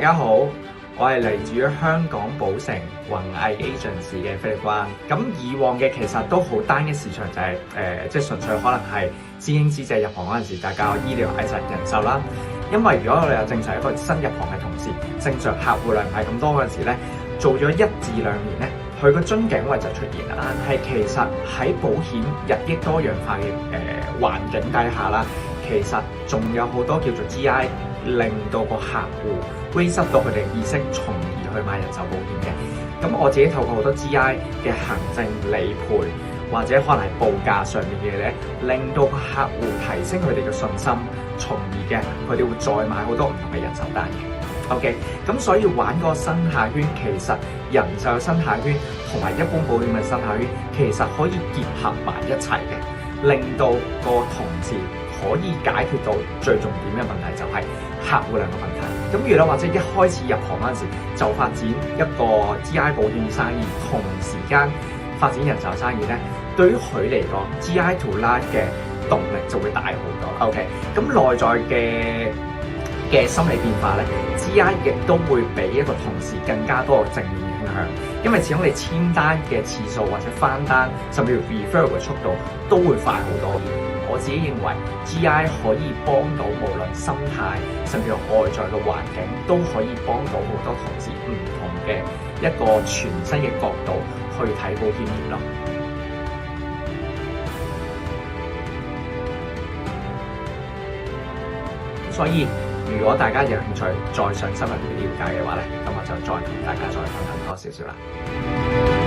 大家好，我係嚟自於香港寶城宏毅 Agency 嘅菲力灣。咁以往嘅其實都好單一市場，就係即係純粹可能係師兄師姐入行嗰陣時，大家有醫療、危疾、人壽啦。因為如果我哋有正常一個新入行嘅同事，正常客戶量唔係咁多嗰陣時咧，做咗1至2年咧，佢個樽頸位就出現啦。但係其實喺保險日益多樣化嘅環境底下啦，其實仲有好多叫做 GI， 令到個客戶會失到佢哋意識，從而去買人壽保險嘅。咁我自己透過好多 GI 嘅行政理賠或者可能係報價上面嘅嘢咧，令到個客戶提升佢哋嘅信心，從而嘅佢哋會再買好多唔同嘅人壽單嘅。OK， 咁所以玩個生態圈，其實人壽嘅生態圈同埋一般保險嘅生態圈，其實可以結合埋一齊嘅，令到個同事可以解決到最重點嘅問題，就係客戶量嘅問題。咁如果或者一開始入行嗰陣時就發展一個 GI 保險生意，同時間發展人壽生意咧，對於佢嚟講 GI to Life 嘅動力就會大好多。OK， 咁內在嘅心理變化咧 ，GI 亦都會俾一個同事更加多嘅正面影響，因為始終你簽單嘅次數或者翻單，甚至乎 refer 嘅速度都會快好多。我自己認為 GI 可以幫到無論心態，甚至乎外在嘅環境，都可以幫到好多同事唔同嘅一個全新嘅角度去睇保險業咯。所以如果大家有興趣再想深入啲了解嘅話咧，咁我就再同大家再分享多少少啦。